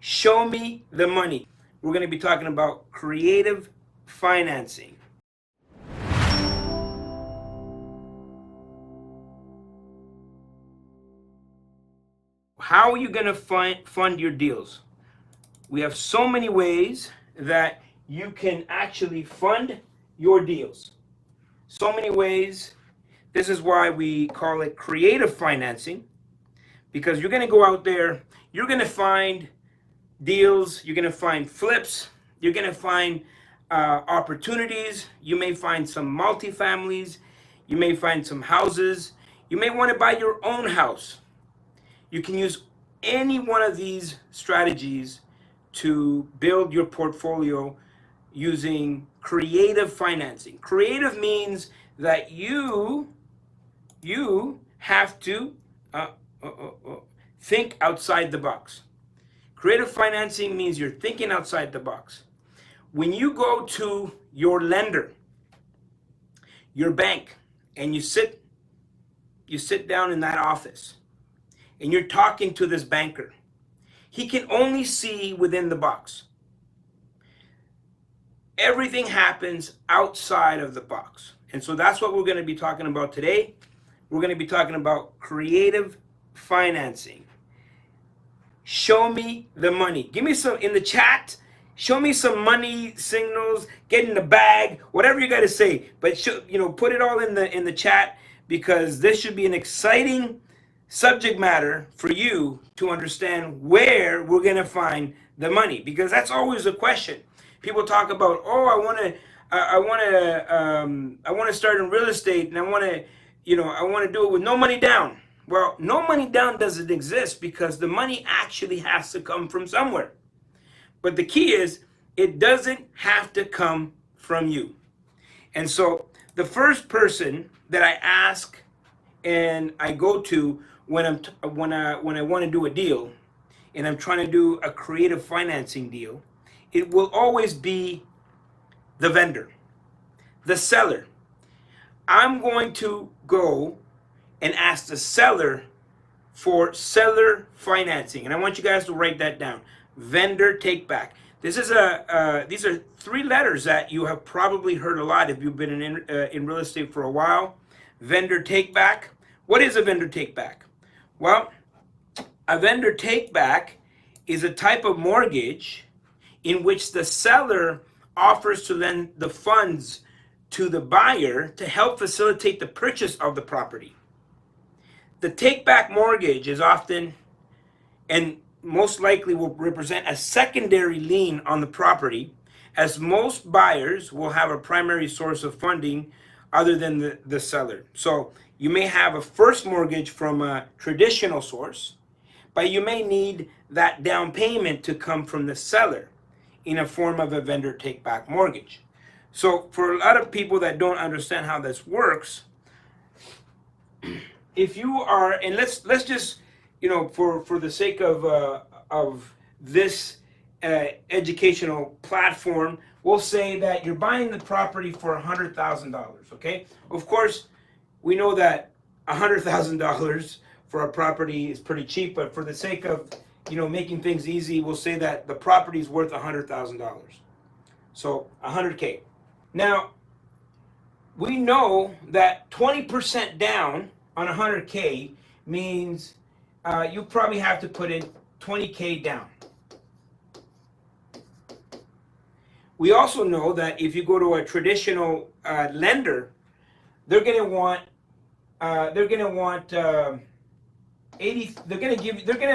Show me the money. We're going to be talking about creative financing. How are you going to fund your deals? We have so many ways that you can actually fund your deals. So many ways. This is why we call it creative financing, because you're going to go out there, you're going to find deals, you're going to find flips, you're going to find opportunities. You may find some multifamilies, you may find some houses, you may want to buy your own house. You can use any one of these strategies to build your portfolio using creative financing. Creative means that you have to think outside the box. Creative financing means you're thinking outside the box. When you go to your lender, your bank, and you sit down in that office and you're talking to this banker, he can only see within the box. Everything happens outside of the box. And so that's what we're going to be talking about today. We're going to be talking about creative financing. Show me the money. Give me some in the chat. Show me some money signals. Get in the bag. Whatever you got to say, but put it all in the chat, because this should be an exciting subject matter for you to understand where we're going to find the money, because that's always a question. People talk about, oh, I want to start in real estate, and I want to do it with no money down. Well, no money down doesn't exist, because the money actually has to come from somewhere. But the key is, it doesn't have to come from you. And so the first person that I ask and I go to when I want to do a deal, and I'm trying to do a creative financing deal, it will always be the vendor, the seller. I'm going to go and ask the seller for seller financing, and I want you guys to write that down. Vendor take back. This is these are three letters that you have probably heard a lot if you've been in real estate for a while. Vendor take back. What is a vendor take back? Well, a vendor take back is a type of mortgage in which the seller offers to lend the funds to the buyer to help facilitate the purchase of the property. The take-back mortgage is often and most likely will represent a secondary lien on the property, as most buyers will have a primary source of funding other than the seller. So you may have a first mortgage from a traditional source, but you may need that down payment to come from the seller in a form of a vendor take-back mortgage. So for a lot of people that don't understand how this works, if you are, and let's just, for the sake of this educational platform, we'll say that you're buying the property for $100,000. Okay, of course, we know that $100,000 for a property is pretty cheap, but for the sake of making things easy, we'll say that the property is worth $100,000. So 100K. Now, we know that 20% down on 100K means you probably have to put in 20K down. We also know that if you go to a traditional lender, they're going to want they're going to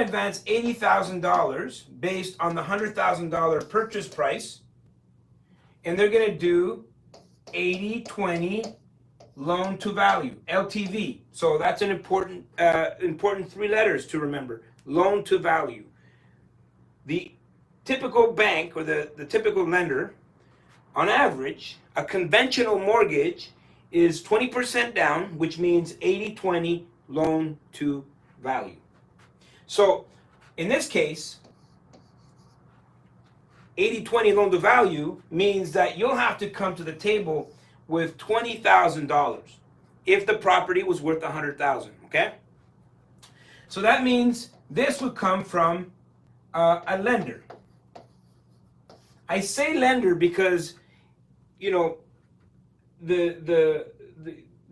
advance $80,000 based on the $100,000 purchase price, and they're going to do 80-20 loan to value, LTV. So that's an important three letters to remember: loan to value. The typical bank or the typical lender, on average, a conventional mortgage is 20% down, which means 80-20 loan to value. So in this case, 80-20 loan to value means that you'll have to come to the table with $20,000 if the property was worth $100,000. Okay, so that means this would come from a lender. I say lender because, you know, the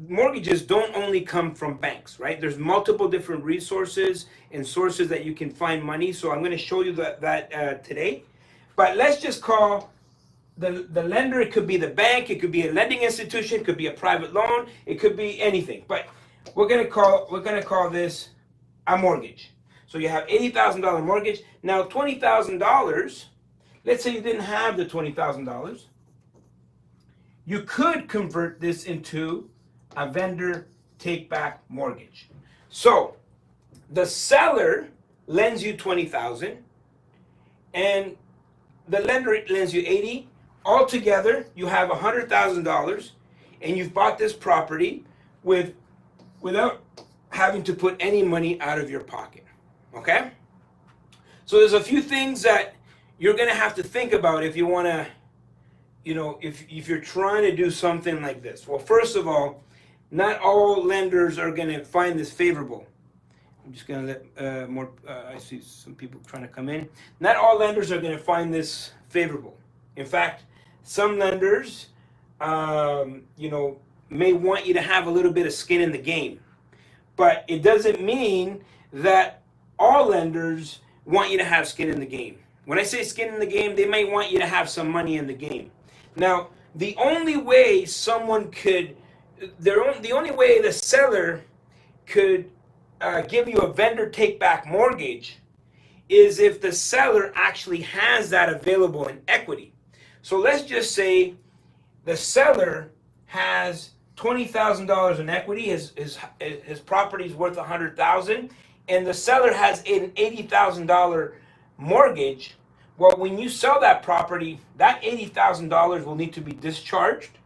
mortgages don't only come from banks, right? There's multiple different resources and sources that you can find money. So I'm going to show you that today. But let's just call the lender. It could be the bank, it could be a lending institution, it could be a private loan, it could be anything. But we're going to call this a mortgage. So you have $80,000 mortgage. Now $20,000. Let's say you didn't have the $20,000. You could convert this into a vendor take-back mortgage. So the seller lends you $20,000 and the lender lends you $80,000. Altogether, you have $100,000 and you've bought this property without having to put any money out of your pocket. Okay? So there's a few things that you're going to have to think about if you want to, you know, if you're trying to do something like this. Well, first of all, not all lenders are going to find this favorable. I'm just going to let I see some people trying to come in. Not all lenders are going to find this favorable. In fact, some lenders, you know, may want you to have a little bit of skin in the game. But it doesn't mean that all lenders want you to have skin in the game. When I say skin in the game, they might want you to have some money in the game. Now, the only way someone could, the only way the seller could give you a vendor take-back mortgage is if the seller actually has that available in equity. So let's just say the seller has $20,000 in equity, his property is worth $100,000, and the seller has an $80,000 mortgage. Well, when you sell that property, that $80,000 will need to be discharged,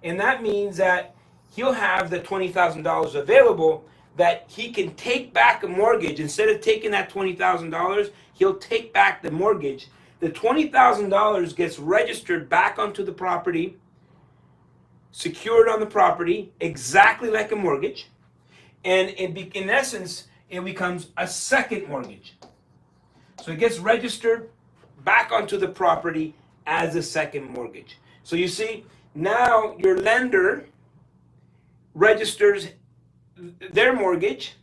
and that means that he'll have the $20,000 available that he can take back a mortgage. Instead of taking that $20,000, he'll take back the mortgage. The $20,000 gets registered back onto the property, secured on the property, exactly like a mortgage, and in essence, it becomes a second mortgage. So it gets registered back onto the property as a second mortgage. So you see, now your lender registers their mortgage,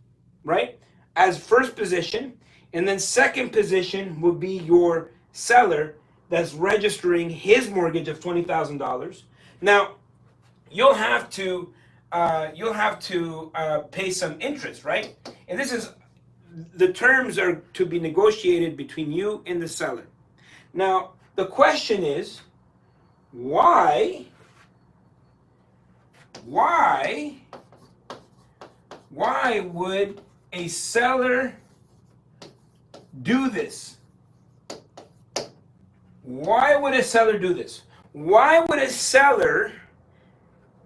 right, as first position, and then second position would be your seller that's registering his mortgage of $20,000. Now, you'll have to pay some interest, right? And this is, the terms are to be negotiated between you and the seller. Now, the question is, why would a seller do this? Why would a seller do this? Why would a seller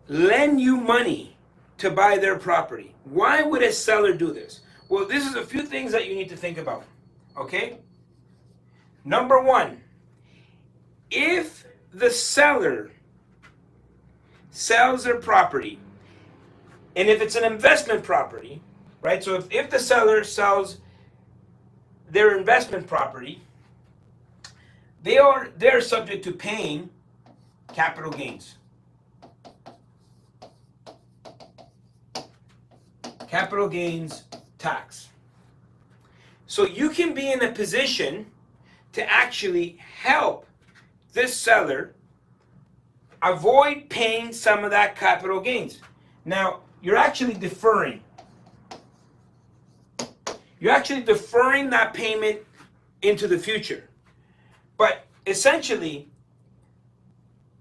lend you money to buy their property? Why would a seller do this? Well, this is a few things that you need to think about, okay? Number one, if the seller sells their property, and if it's an investment property, right? So if the seller sells their investment property, they're subject to paying capital gains. Capital gains tax. So you can be in a position to actually help this seller avoid paying some of that capital gains. Now, you're actually deferring. You're actually deferring that payment into the future. But essentially,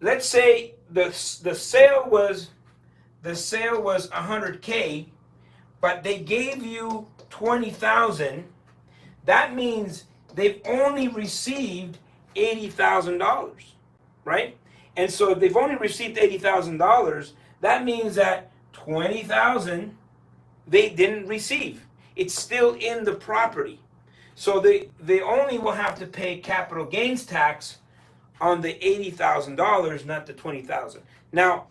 let's say the sale was $100K, but they gave you $20,000. That means they've only received $80,000, right? And so if they've only received $80,000, that means that $20,000 they didn't receive. It's still in the property. So they only will have to pay capital gains tax on the $80,000, not the $20,000. Now,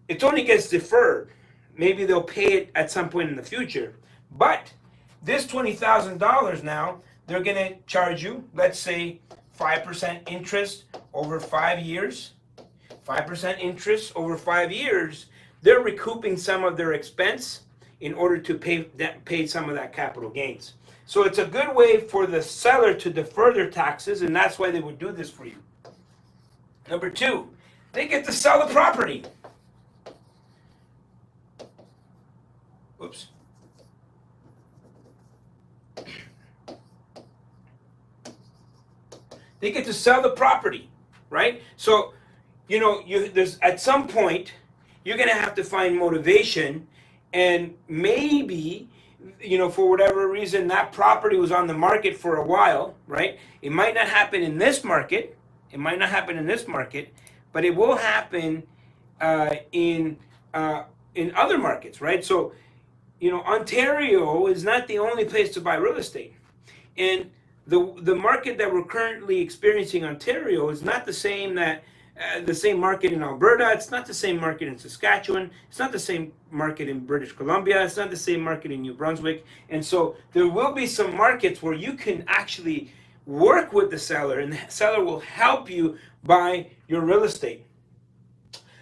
it only gets deferred. Maybe they'll pay it at some point in the future. But this $20,000 now, they're going to charge you, let's say, 5% interest over 5 years. 5% interest over 5 years. They're recouping some of their expense in order to pay some of that capital gains. So it's a good way for the seller to defer their taxes, and that's why they would do this for you. Number two, they get to sell the property. Oops. They get to sell the property, right? So, you know, there's at some point you're going to have to find motivation, and maybe, you know, for whatever reason, that property was on the market for a while, right? It might not happen in this market. It might not happen in this market, but it will happen in other markets, right? So, you know, Ontario is not the only place to buy real estate, and the market that we're currently experiencing in Ontario is not the same market in Alberta. It's not the same market in Saskatchewan. It's not the same market in British Columbia. It's not the same market in New Brunswick. And so there will be some markets where you can actually work with the seller, and the seller will help you buy your real estate.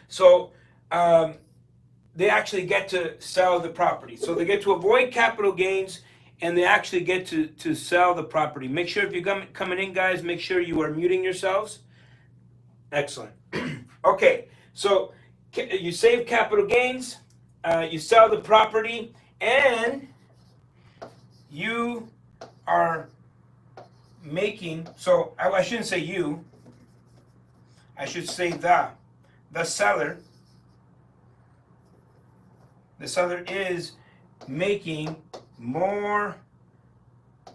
So they actually get to sell the property. So they get to avoid capital gains, and they actually get to sell the property. Make sure if you're coming in, guys, make sure you are muting yourselves. Excellent. Okay, so you save capital gains, you sell the property, and you are making, so I shouldn't say you, I should say the seller. The seller is making more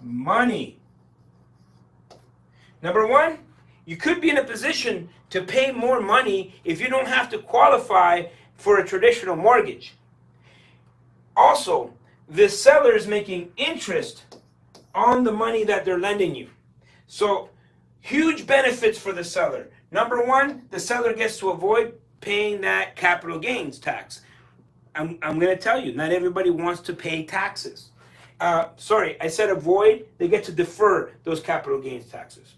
money. Number one, you could be in a position to pay more money if you don't have to qualify for a traditional mortgage. Also, the seller is making interest on the money that they're lending you. So, huge benefits for the seller. Number one, the seller gets to avoid paying that capital gains tax. I'm going to tell you, not everybody wants to pay taxes. Sorry, I said avoid. They get to defer those capital gains taxes.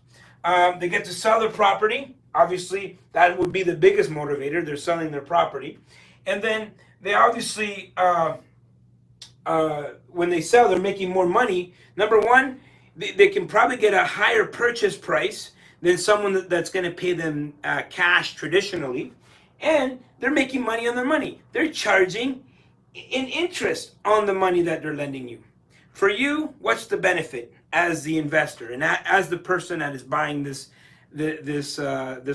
They get to sell their property. Obviously, that would be the biggest motivator. They're selling their property. And then they obviously, when they sell, they're making more money. Number one, they can probably get a higher purchase price than someone that's going to pay them cash traditionally. And they're making money on their money. They're charging an interest on the money that they're lending you. For you, what's the benefit as the investor and as the person that is buying this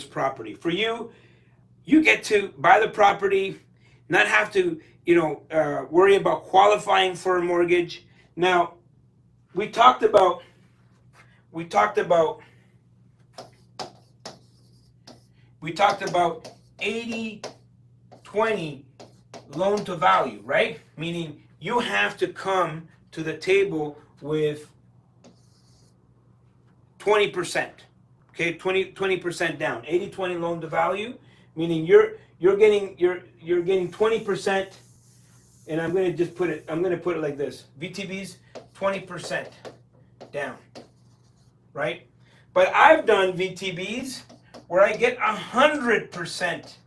property? For you, you get to buy the property, not have to, worry about qualifying for a mortgage. Now, we talked about 80-20 loan to value, right? Meaning you have to come to the table with 20%. Okay, 20% down. 80-20 loan to value, meaning you're getting 20%, and I'm going to put it like this. VTBs 20% down. Right? But I've done VTBs where I get 100%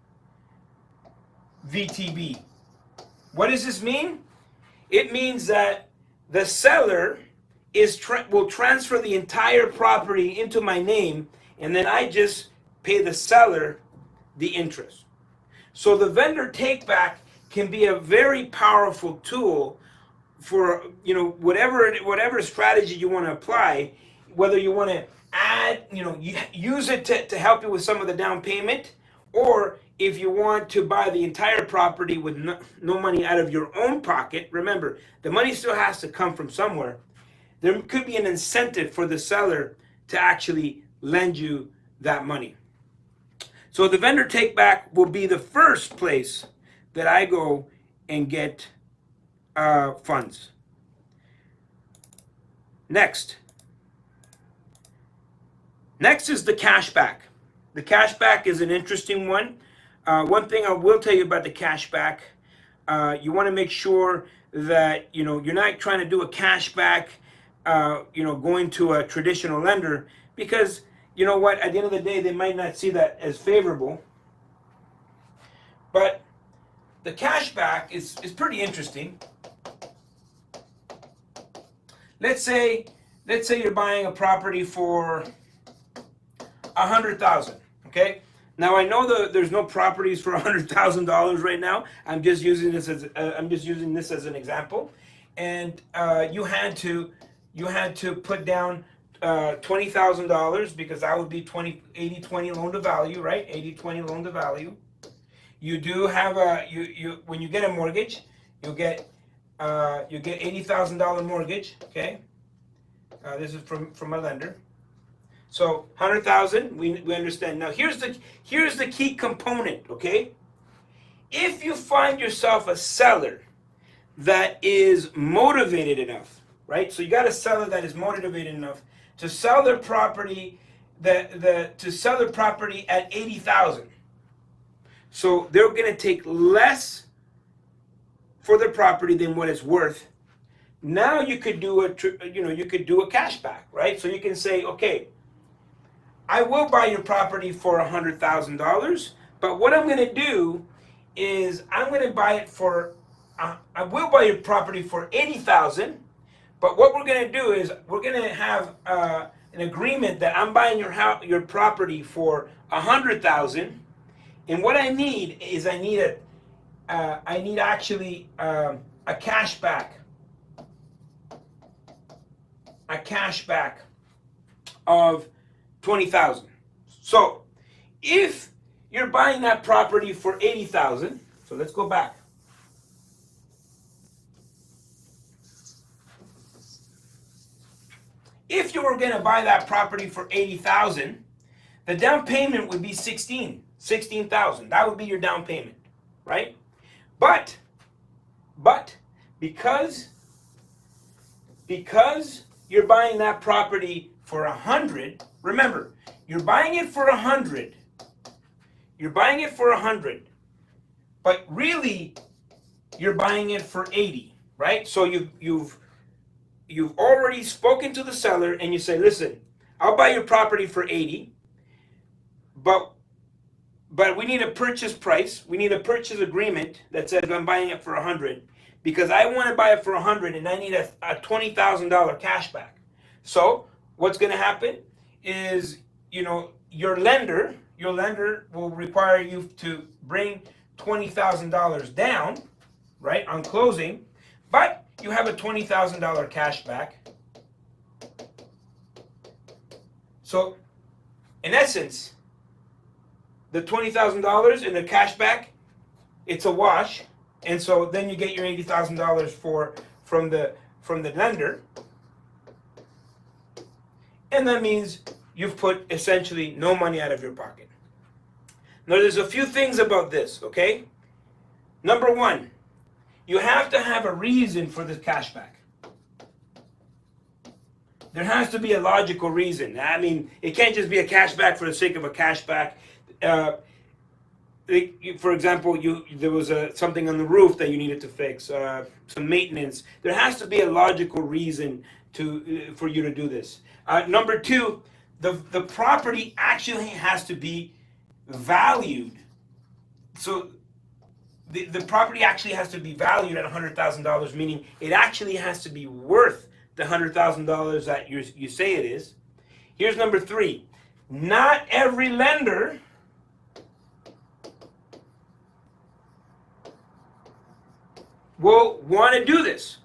VTB. What does this mean? It means that the seller will transfer the entire property into my name, and then I just pay the seller the interest. So the vendor take back can be a very powerful tool for whatever strategy you want to apply, whether you want to add, use it to help you with some of the down payment, or if you want to buy the entire property with no money out of your own pocket. Remember, the money still has to come from somewhere. There could be an incentive for the seller to actually lend you that money. So the vendor take back will be the first place that I go and get funds. Next is the cashback. The cashback is an interesting one. One thing I will tell you about the cashback, you want to make sure that you're not trying to do a cashback going to a traditional lender, because you know what, at the end of the day, they might not see that as favorable. But the cashback is pretty interesting. Let's say you're buying a property for $100,000. Okay. Now I know there's no properties for $100,000 right now. I'm just using this as an example, and you had to put down $20,000, because that would be 80-20 loan to value, right? 80-20 loan to value. You do have when you get a mortgage, you get $80,000 mortgage. Okay, this is from a lender. So 100,000, we understand. Now here's the key component. Okay, if you find yourself a seller that is motivated enough, right? So you got a seller that is motivated enough to sell their property, to sell their property at 80,000. So they're going to take less for their property than what it's worth. Now you could do a cashback, right? So you can say, okay, I will buy your property for $100,000, but what I'm going to do is I will buy your property for $80,000. But what we're going to do is we're going to have an agreement that I'm buying your property for $100,000, and what I need is I need actually a cashback of $20,000. So if you're buying that property for $80,000, so let's go back. If you were going to buy that property for $80,000, the down payment would be $16,000. That would be your down payment, right? But because you're buying that property for $100, remember, you're buying it for $100. You're buying it for $100, but really you're buying it for $80, right? So you've already spoken to the seller and you say, listen, I'll buy your property for $80, but we need a purchase price. We need a purchase agreement that says I'm buying it for $100, because I want to buy it for $100 and I need a $20,000 cash back. So what's going to happen is, your lender will require you to bring $20,000 down, right, on closing, but you have a $20,000 cash back. So in essence, the $20,000 in the cash back, it's a wash. And so then you get your $80,000 from the lender. And that means you've put essentially no money out of your pocket. Now there's a few things about this, okay? Number one, you have to have a reason for this cashback. There has to be a logical reason. I mean, it can't just be a cashback for the sake of a cashback. For example, there was something on the roof that you needed to fix, some maintenance. There has to be a logical reason for you to do this. Number two, the property actually has to be valued. So the property actually has to be valued at $100,000, meaning it actually has to be worth the $100,000 that you say it is. Here's number three. Not every lender will want to do this.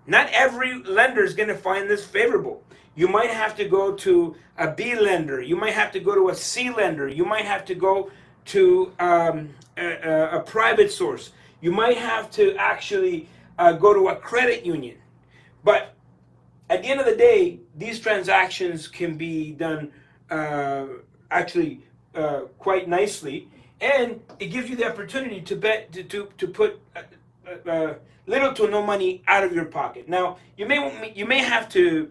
Not every lender is going to find this favorable. You might have to go to a B lender. You might have to go to a C lender. You might have to go to a private source. You might have to actually go to a credit union. But at the end of the day, these transactions can be done quite nicely, and it gives you the opportunity to put little to no money out of your pocket. Now, you may have to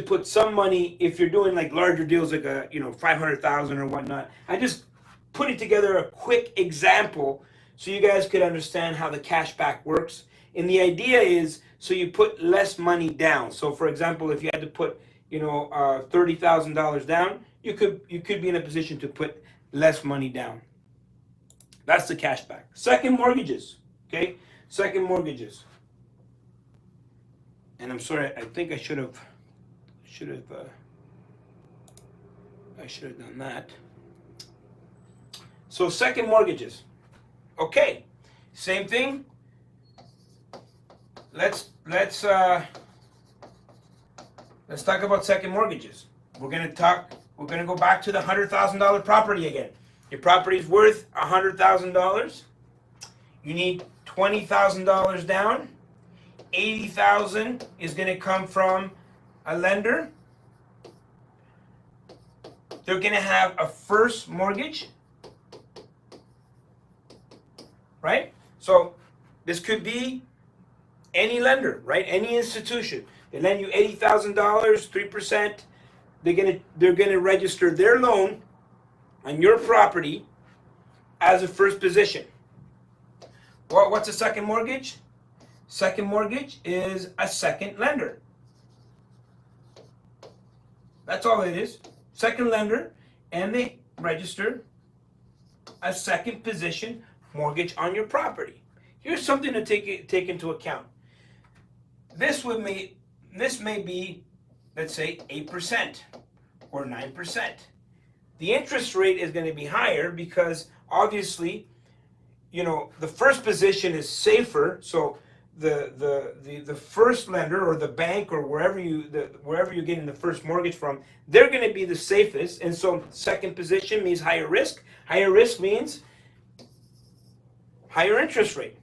put some money if you're doing like larger deals, like $500,000 or whatnot. I just put together a quick example so you guys could understand how the cashback works. And the idea is so you put less money down. So for example, if you had to put, $30,000 down, you could be in a position to put less money down. That's the cashback. Second mortgages, okay? Second mortgages. And I'm sorry, I think I should have done that. So second mortgages. Okay, same thing. Let's talk about second mortgages. We're gonna go back to the $100,000 property again. Your property's worth $100,000. You need $20,000 down. $80,000 is gonna come from a lender. They're gonna have a first mortgage, right? So this could be any lender, right? Any institution. They lend you $80,000, 3%. They're gonna register their loan on your property as a first position. What's a second mortgage? Second mortgage is a second lender. That's all it is. Second lender, and they register a second position mortgage on your property. Here's something to take into account. This may be, let's say, 8% or 9%. The interest rate is going to be higher because obviously, the first position is safer. So the first lender or the bank or wherever you're getting the first mortgage from, they're going to be the safest. And so second position means higher risk. Higher risk means higher interest rate.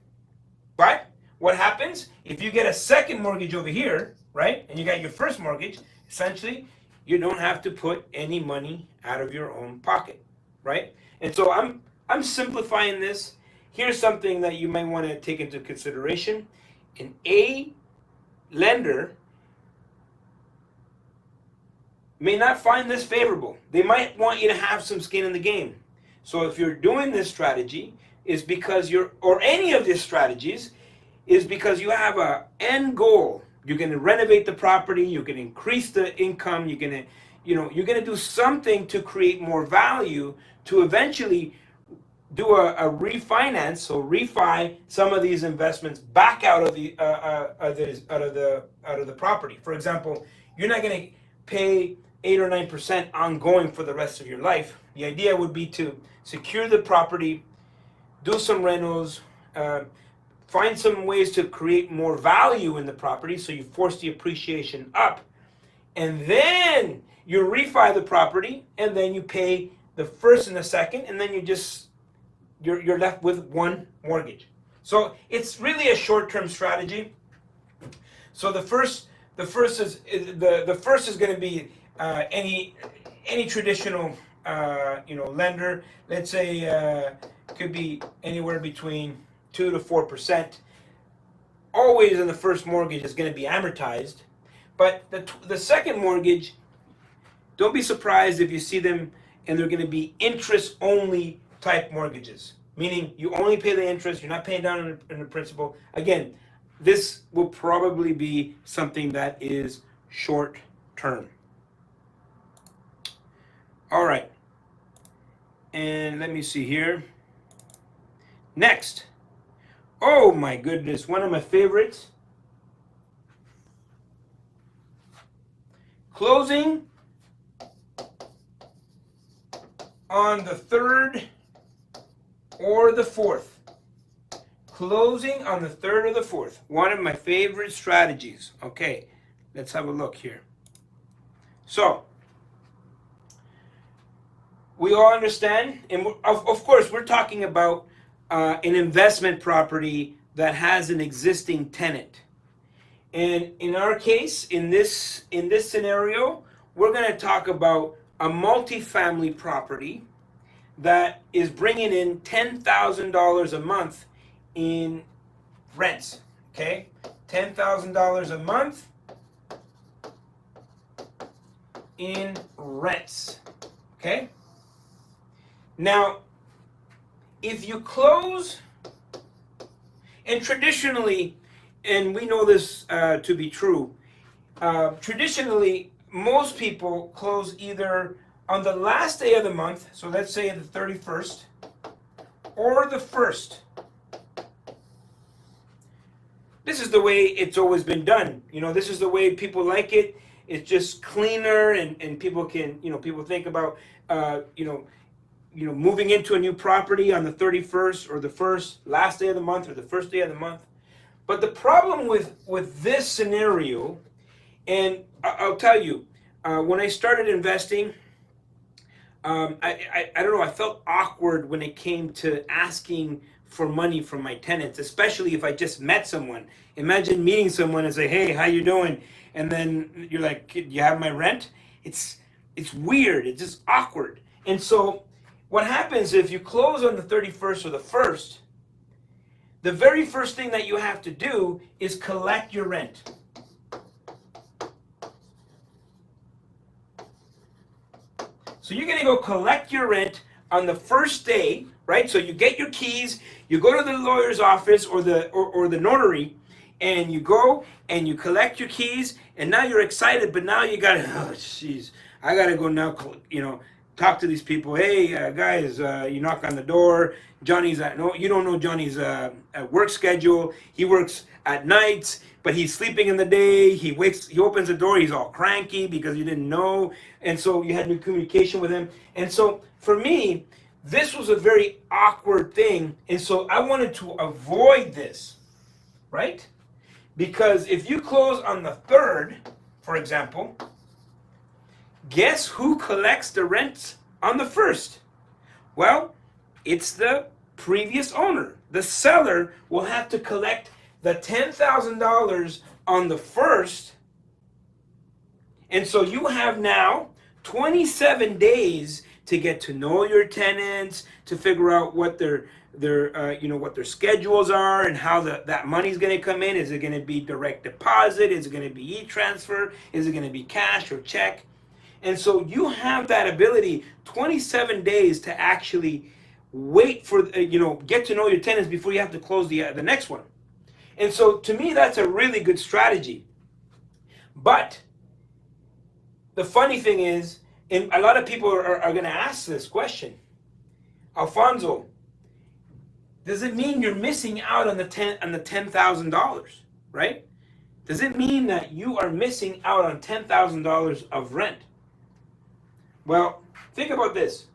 But what happens if you get a second mortgage over here, right? And you got your first mortgage, essentially, you don't have to put any money out of your own pocket, right? And so I'm simplifying this. Here's something that you might want to take into consideration. An A lender may not find this favorable. They might want you to have some skin in the game. So if you're doing this strategy, is because or any of these strategies, is because you have a end goal. You're going to renovate the property. You're going to increase the income. You're going to do something to create more value to eventually do a refinance, so refi some of these investments back out of the property. For example, you're not going to pay 8 or 9% ongoing for the rest of your life. The idea would be to secure the property, do some rentals, find some ways to create more value in the property, so you force the appreciation up, and then you refi the property, and then you pay the first and the second, and then you're left with one mortgage. So it's really a short-term strategy. So the first is going to be any traditional lender. Let's say could be anywhere between 2 to 4%. Always in the first mortgage is going to be amortized, but the second mortgage, don't be surprised if you see them and they're going to be interest-only type mortgages, meaning you only pay the interest, you're not paying down in the principal. Again, this will probably be something that is short term. All right, and let me see here. Next, oh my goodness, one of my favorites. Closing on the 3rd or the 4th. Closing on the 3rd or the 4th. One of my favorite strategies. Okay, let's have a look here. So, we all understand, and of course, we're talking about an investment property that has an existing tenant. And in our case, in this scenario, we're going to talk about a multifamily property that is bringing in $10,000 a month in rents. Okay, $10,000 a month in rents. Okay. Now, if you close, and traditionally, and we know this to be true. Traditionally, most people close either on the last day of the month, so let's say the 31st, or the 1st. This is the way it's always been done. You know, this is the way people like it. It's just cleaner, and people can, you know, people think about, moving into a new property on the 31st or the 1st, last day of the month or the 1st day of the month. But the problem with this scenario, and I'll tell you, when I started investing, I don't know, I felt awkward when it came to asking for money from my tenants, especially if I just met someone. Imagine meeting someone and say, hey, how you doing? And then you're like, do you have my rent? It's weird, it's just awkward. And so what happens if you close on the 31st or the 1st, the very first thing that you have to do is collect your rent. So you're going to go collect your rent on the first day, right? So you get your keys, you go to the lawyer's office or the notary, and you go and you collect your keys, and now you're excited, but now you got to, oh, jeez, I got to go now, you know, talk to these people. Hey, guys, you knock on the door. Johnny's you don't know Johnny's work schedule. He works at nights, but he's sleeping in the day. He opens the door, he's all cranky because you didn't know. And so you had no communication with him. And so for me, this was a very awkward thing. And so I wanted to avoid this, right? Because if you close on the 3rd, for example, guess who collects the rent on the 1st? Well, it's the previous owner. The seller will have to collect the $10,000 on the 1st. And so you have now 27 days to get to know your tenants, to figure out what their schedules are and how that money's going to come in. Is it going to be direct deposit? Is it going to be e-transfer? Is it going to be cash or check? And so you have that ability, 27 days to actually wait for, get to know your tenants before you have to close the next one. And so to me, that's a really good strategy. But the funny thing is, and a lot of people are going to ask this question, Alfonso, does it mean you're missing out on the $10,000, right? Does it mean that you are missing out on $10,000 of rent? Well, think about this.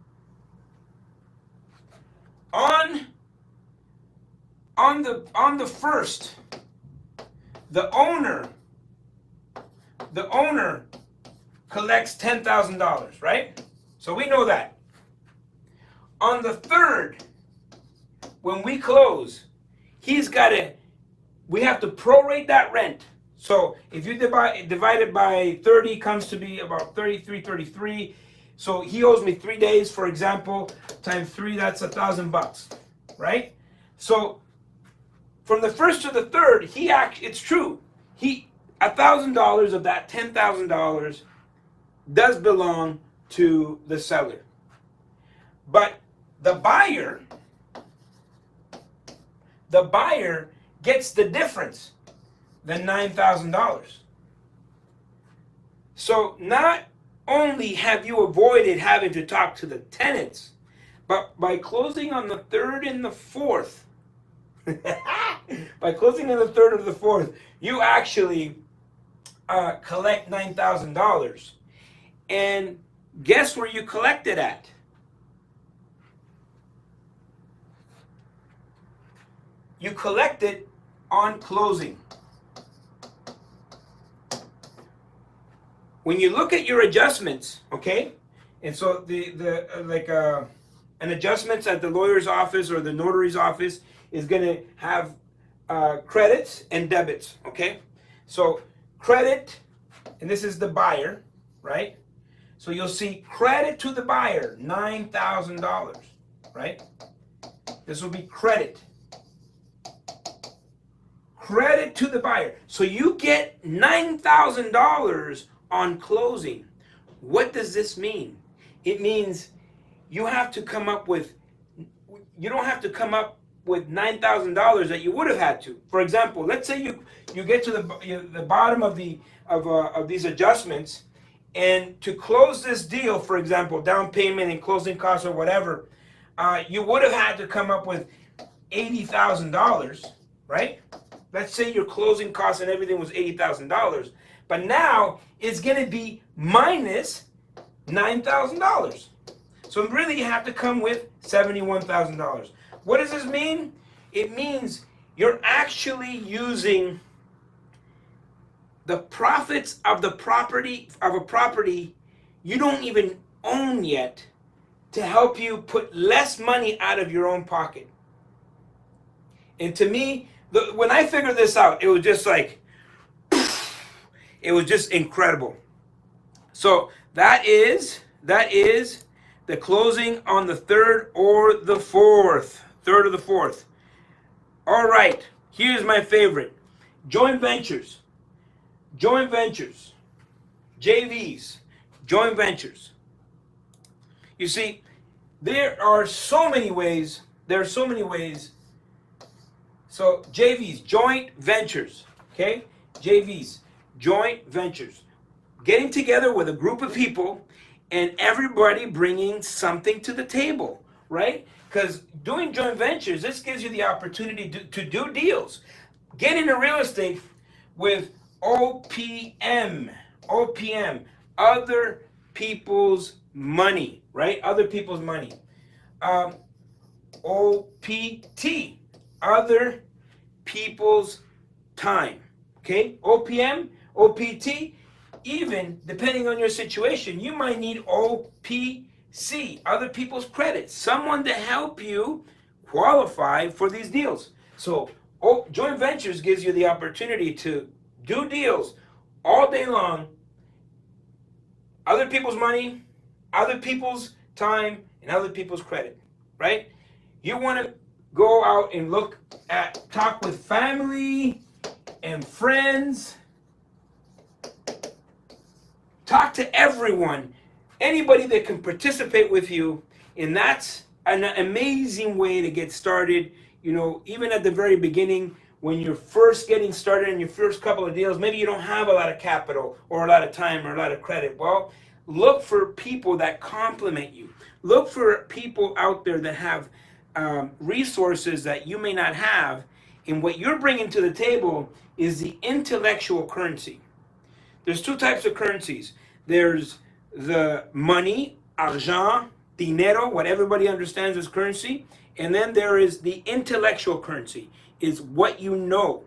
On the 1st, the owner collects $10,000, right? So we know that. On the 3rd, when we close, we have to prorate that rent. So if you divide it by 30, comes to be about 33. So he owes me 3 days, for example, times 3, that's $1,000, right? So from the 1st to the 3rd, it's true. $1,000 of that $10,000 does belong to the seller. But the buyer gets the difference, the $9,000. So not only have you avoided having to talk to the tenants, but by closing on the 3rd and the 4th, you actually collect $9,000. And guess where you collect it at? You collect it on closing. When you look at your adjustments, okay, and so an adjustments at the lawyer's office or the notary's office is going to have credits and debits, okay? So credit, and this is the buyer, right? So you'll see credit to the buyer, $9,000, right? This will be credit. Credit to the buyer. So you get $9,000 on closing. What does this mean? It means you don't have to come up with $9,000 that you would have had to. For example, let's say you get to the bottom of these adjustments, and to close this deal, for example, down payment and closing costs or whatever, you would have had to come up with $80,000, right? Let's say your closing costs and everything was $80,000, but now it's going to be minus $9,000. So really you have to come with $71,000. What does this mean? It means you're actually using the profits of a property you don't even own yet to help you put less money out of your own pocket. And to me, when I figured this out, it was just like, it was just incredible. So that is the closing on the third or the fourth. All right, here's my favorite. Joint ventures, JVs, joint ventures. You see, there are so many ways. So JVs, joint ventures, okay? JVs, joint ventures. Getting together with a group of people and everybody bringing something to the table, right? Because doing joint ventures, this gives you the opportunity to do deals. Get into real estate with OPM, other people's money, right? Other people's money. OPT, other people's time, okay? OPM, OPT, even depending on your situation, you might need OPC, other people's credit, someone to help you qualify for these deals. So joint ventures gives you the opportunity to do deals all day long, other people's money, other people's time, and other people's credit, right? You want to go out and talk with family and friends, talk to everyone, anybody that can participate with you, and that's an amazing way to get started. You know, even at the very beginning, when you're first getting started in your first couple of deals, maybe you don't have a lot of capital or a lot of time or a lot of credit. Well, look for people that complement you. Look for people out there that have resources that you may not have, and what you're bringing to the table is the intellectual currency. There's two types of currencies. There's the money, argent, dinero, what everybody understands as currency, and then there is the intellectual currency. It's what you know.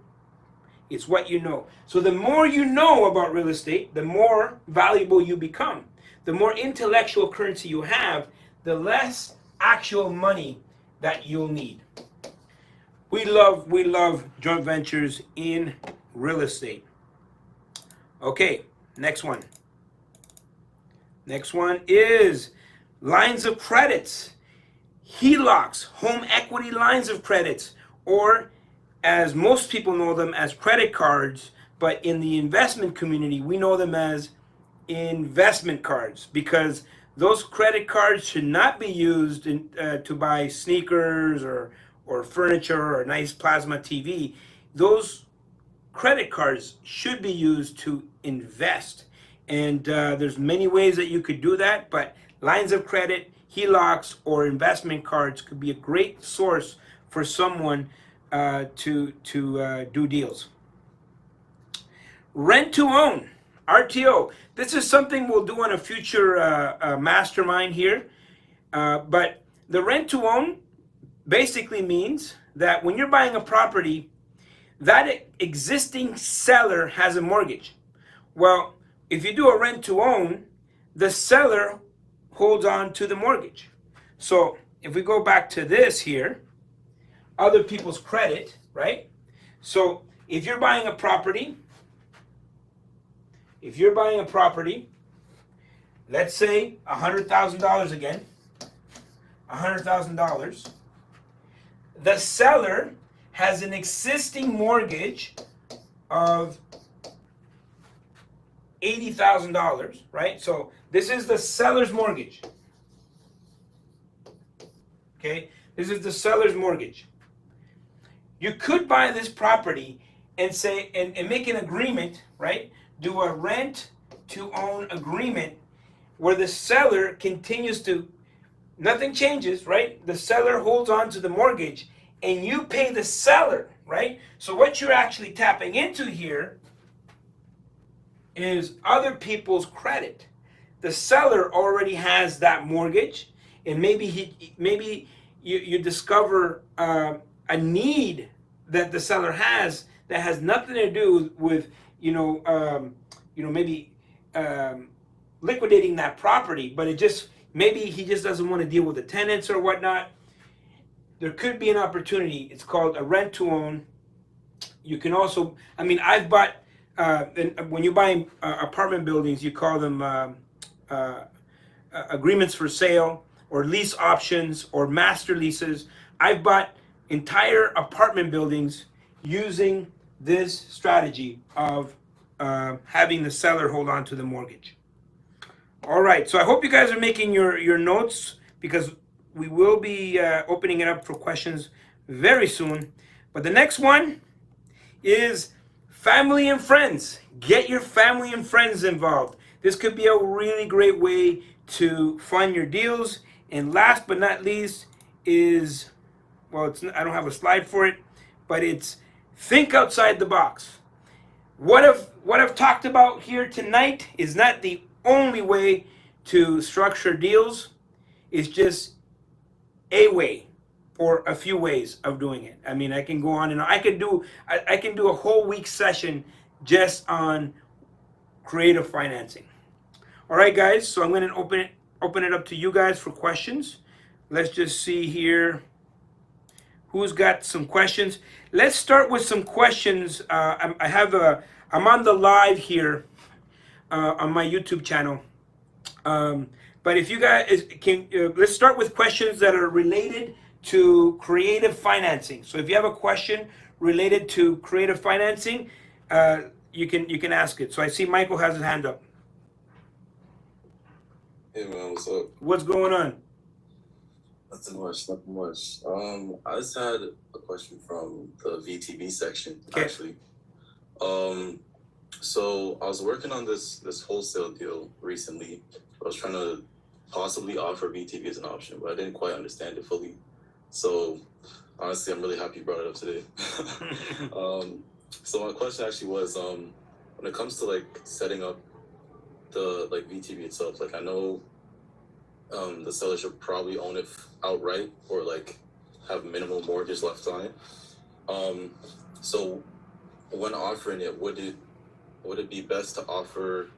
It's what you know. So the more you know about real estate, the more valuable you become. The more intellectual currency you have, the less actual money that you'll need. We love joint ventures in real estate. Okay, next one. Next one is lines of credits, HELOCs, home equity lines of credits, or as most people know them as credit cards, but in the investment community, we know them as investment cards, because those credit cards should not be used to buy sneakers or furniture or a nice plasma TV. Those credit cards should be used to invest. And there's many ways that you could do that, but lines of credit, HELOCs, or investment cards could be a great source for someone to do deals. Rent to own, RTO. This is something we'll do on a future mastermind here. But the rent to own basically means that when you're buying a property, that existing seller has a mortgage. Well, if you do a rent to own, the seller holds on to the mortgage. So if we go back to this here, other people's credit, right? So if you're buying a property, let's say $100,000 again, $100,000, the seller has an existing mortgage of $80,000, right? So this is the seller's mortgage. Okay, this is the seller's mortgage. You could buy this property and say and make an agreement, right? Do a rent to own agreement where the seller continues to, nothing changes, right? The seller holds on to the mortgage and you pay the seller, right? So what you're actually tapping into here is other people's credit. The seller already has that mortgage, and maybe you discover a need that the seller has that has nothing to do with maybe liquidating that property, but it just maybe he just doesn't want to deal with the tenants or whatnot. There could be an opportunity. It's called a rent to own. You can also, I mean, I've bought when you buy apartment buildings, you call them agreements for sale or lease options or master leases. I've bought entire apartment buildings using this strategy of having the seller hold on to the mortgage. All right, so I hope you guys are making your notes, because we will be opening it up for questions very soon. But the next one is family and friends. Get your family and friends involved. This could be a really great way to fund your deals. And last but not least is, well, I don't have a slide for it, but it's think outside the box. What I've talked about here tonight is not the only way to structure deals. It's just a way or a few ways of doing it. I mean, I can go on and on. I can do a whole week session just on creative financing. All right, guys. So I'm going to open it up to you guys for questions. Let's just see here who's got some questions. Let's start with some questions. I'm on the live here on my YouTube channel. But if you guys can, let's start with questions that are related to creative financing. So if you have a question related to creative financing, you can ask it. So I see Michael has his hand up. Hey man, what's up? What's going on? Nothing much. I just had a question from the VTB section, Okay. actually. So I was working on this wholesale deal recently. I was trying to possibly offer VTB as an option, but I didn't quite understand it fully. So honestly, I'm really happy you brought it up today. So my question actually was, when it comes to like setting up the like VTB itself, like I know the seller should probably own it outright or like have minimal mortgage left on it. So when offering it, would it be best to offer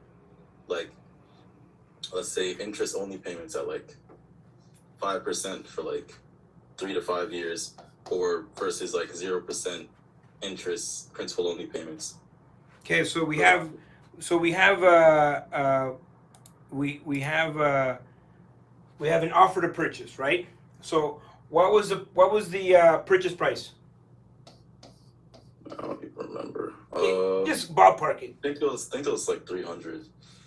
like, let's say, interest only payments at like 5% for like 3 to 5 years, or versus like 0% interest principal only payments? Okay, so we have an offer to purchase, right? So what was the purchase price? I don't even remember. Just ballpark it. I think it was like 300.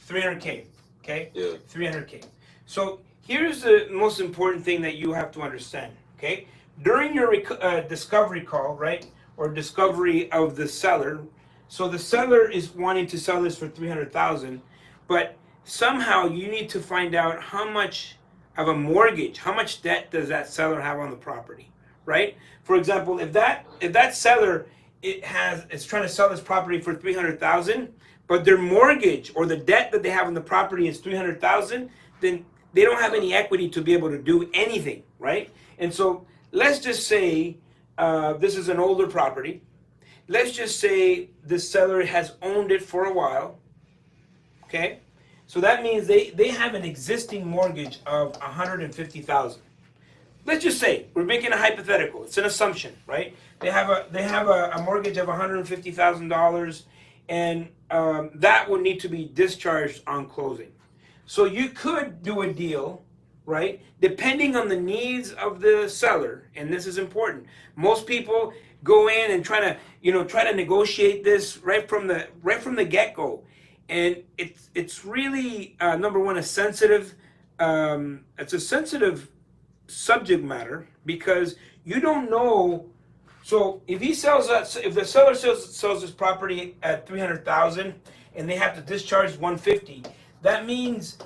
300K. Okay. Yeah. 300K. So here's the most important thing that you have to understand. Okay. During your discovery call, right, or discovery of the seller. So the seller is wanting to sell this for 300,000, but somehow you need to find out how much of a mortgage, how much debt does that seller have on the property, right? For example, if that seller is trying to sell this property for 300,000, but their mortgage or the debt that they have on the property is 300,000, then they don't have any equity to be able to do anything, right? And so let's just say this is an older property. Let's just say the seller has owned it for a while, okay? So that means they have an existing mortgage of 150,000. Let's just say, we're making a hypothetical. It's an assumption, right? They have a mortgage of $150,000, and that would need to be discharged on closing. So you could do a deal, right? Depending on the needs of the seller, and this is important. Most people go in and try to negotiate this right from the get-go, and it's really number one, it's a sensitive subject matter, because you don't know So if he sells that, if the seller sells his property at 300,000 and they have to discharge 150, that means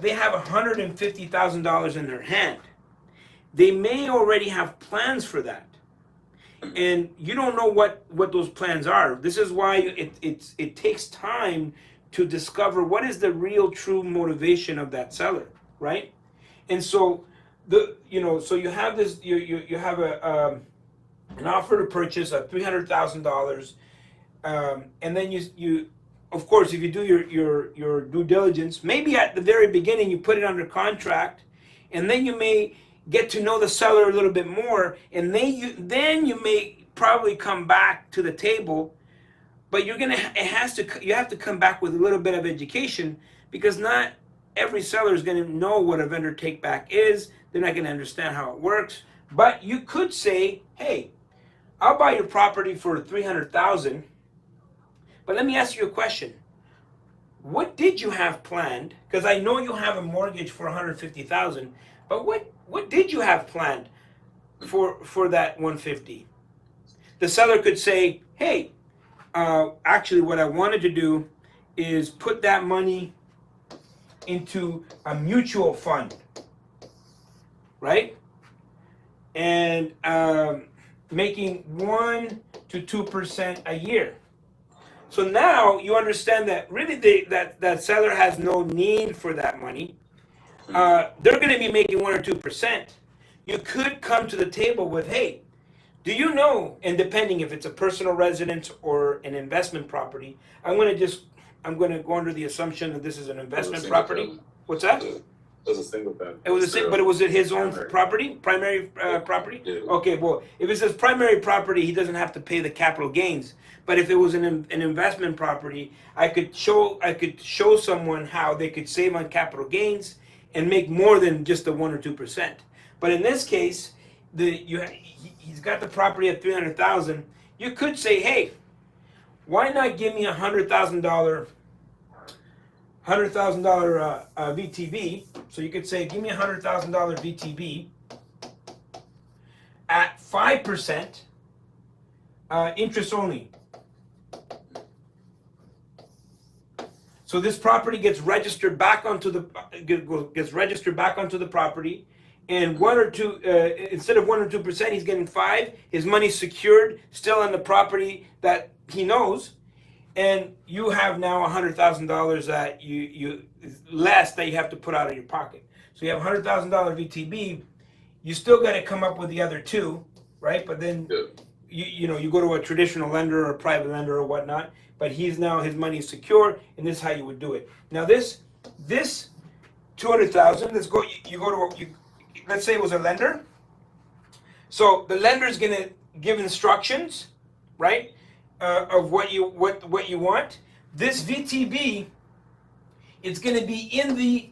they have $150,000 in their hand. They may already have plans for that, and you don't know what those plans are. This is why it takes time to discover what is the real true motivation of that seller, right? And so so you have this, you have an offer to purchase at $300,000, and then you of course, if you do your due diligence, maybe at the very beginning you put it under contract, and then you may get to know the seller a little bit more, and then you may probably come back to the table, but you have to come back with a little bit of education, because not every seller is going to know what a vendor take back is. They're not going to understand how it works. But you could say, hey, I'll buy your property for $300,000, but let me ask you a question. What did you have planned? Because I know you have a mortgage for $150,000, but what did you have planned for that $150,000? The seller could say, hey, actually what I wanted to do is put that money into a mutual fund, right? And making 1 to 2% a year. So now you understand that really that seller has no need for that money. They're going to be making 1 or 2%. You could come to the table with, hey, do you know, and depending if it's a personal residence or an investment property, I'm going to go under the assumption that this is an investment property. What's that? It was a single family. It was but was it his own property, primary property? Yeah. Okay, well, if it says primary property, he doesn't have to pay the capital gains. But if it was an investment property, I could show someone how they could save on capital gains and make more than just the 1 or 2%. But in this case, he's got the property at $300,000. You could say, hey, why not give me $100,000 VTB? So you could say, give me $100,000 VTB at 5% interest only. So this property gets registered back onto the property, and 1 or 2 instead of 1 or 2%, he's getting 5. His money's secured still on the property that he knows. And you have now $100,000 that you less that you have to put out of your pocket. So you have $100,000 VTB. You still got to come up with the other 2, right? But then you go to a traditional lender or a private lender or whatnot. But his money is secure, and this is how you would do it. Now this $200,000. Let's say it was a lender. So the lender is going to give instructions, right? Of what you want. This VTB, it's going to be in the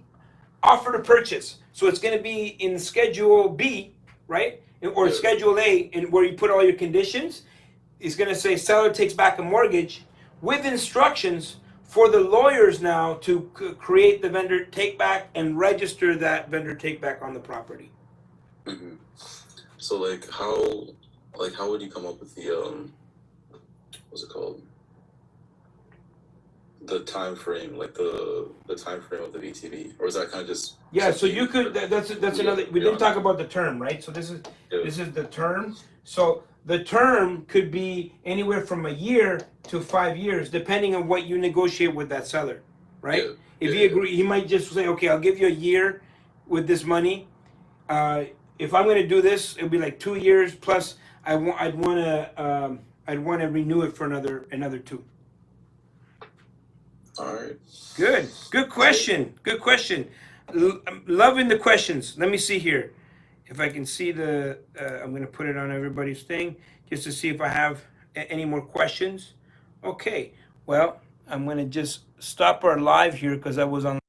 offer to purchase. So it's going to be in Schedule B, right? Or Schedule A, and where you put all your conditions. It's going to say seller takes back a mortgage with instructions for the lawyers now to create the vendor take back and register that vendor take back on the property. Mm-hmm. So how would you come up with the what's it called? The time frame, the time frame of the VTB, or is that kind of just? Yeah, so you could. That's another. We didn't talk about the term, right? So this is the term. So the term could be anywhere from a year to 5 years, depending on what you negotiate with that seller, right? If he agree, he might just say, okay, I'll give you a year with this money. If I'm going to do this, it'll be like 2 years plus. I'd want to renew it for another 2. All right. Good question. I'm loving the questions. Let me see here. If I can see I'm going to put it on everybody's thing just to see if I have any more questions. Okay. Well, I'm going to just stop our live here because I was on